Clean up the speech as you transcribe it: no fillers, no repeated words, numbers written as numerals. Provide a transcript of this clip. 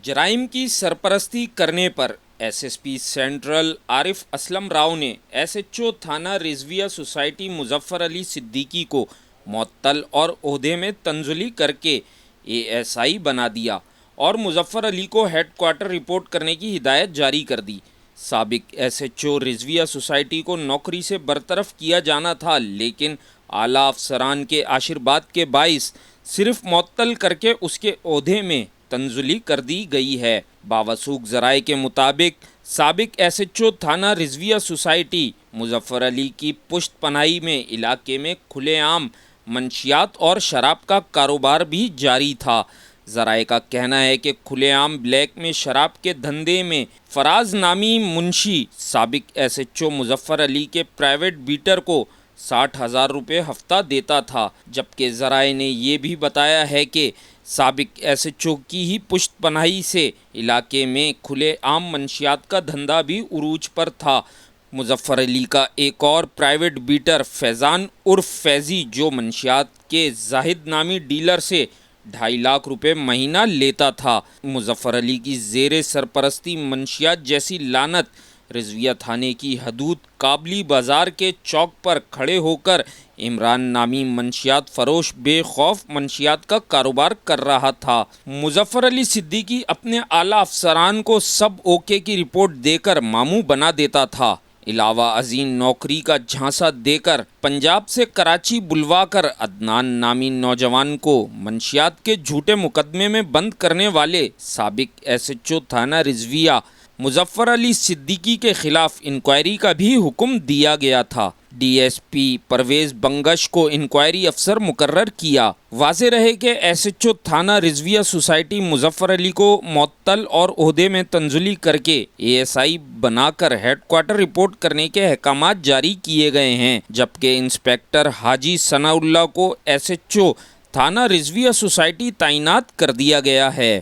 جرائم کی سرپرستی کرنے پر ایس ایس پی سینٹرل عارف اسلم راؤ نے ایس ایچ او تھانہ رضویہ سوسائٹی مظفر علی صدیقی کو معطل اور عہدے میں تنزلی کر کے اے ایس آئی بنا دیا اور مظفر علی کو ہیڈ کوارٹر رپورٹ کرنے کی ہدایت جاری کر دی۔ سابق S H O Rizvia society کو نوکری سے برطرف کیا جانا تھا، لیکن اعلیٰ افسران کے آشرواد کے باعث صرف معطل کر کے اس کے عہدے میں تنزلی کر دی گئی ہے۔ باوثوق ذرائع کے مطابق سابق ایس ایچ او تھانہ رضویہ سوسائٹی مظفر علی کی پشت پناہی میں علاقے میں کھلے عام منشیات اور شراب کا کاروبار بھی جاری تھا۔ ذرائع کا کہنا ہے کہ کھلے عام بلیک میں شراب کے دھندے میں فراز نامی منشی سابق ایس ایچ او مظفر علی کے پرائیویٹ بیٹر کو 60,000 روپے ہفتہ دیتا تھا، جبکہ ذرائع نے یہ بھی بتایا ہے کہ سابق ایس ایچ او کی ہی پشت پناہی سے علاقے میں کھلے عام منشیات کا دھندا بھی عروج پر تھا۔ مظفر علی کا ایک اور پرائیویٹ بیٹر فیضان عرف فیضی، جو منشیات کے زاہد نامی ڈیلر سے 2.5 لاکھ روپے مہینہ لیتا تھا۔ مظفر علی کی زیر سرپرستی منشیات جیسی لعنت رضویہ تھانے کی حدود کابلی بازار کے چوک پر کھڑے ہو کر عمران نامی منشیات فروش بے خوف منشیات کا کاروبار کر رہا تھا۔ مظفر علی صدیقی اپنے اعلیٰ افسران کو سب اوکے کی رپورٹ دے کر ماموں بنا دیتا تھا۔ علاوہ ازیں نوکری کا جھانسا دے کر پنجاب سے کراچی بلوا کر عدنان نامی نوجوان کو منشیات کے جھوٹے مقدمے میں بند کرنے والے سابق ایس ایچ او تھانہ رضویہ مظفر علی صدیقی کے خلاف انکوائری کا بھی حکم دیا گیا تھا۔ D S P Parvez Bangash کو انکوائری افسر مقرر کیا۔ واضح رہے کہ ایس ایچ او تھانہ رضویہ سوسائٹی مظفر علی کو معطل اور عہدے میں تنزلی کر کے اے ایس آئی بنا کر ہیڈ کوارٹر رپورٹ کرنے کے احکامات جاری کیے گئے ہیں، جبکہ انسپکٹر حاجی ثناء اللہ کو ایس ایچ او تھانہ رضویہ سوسائٹی تعینات کر دیا گیا ہے۔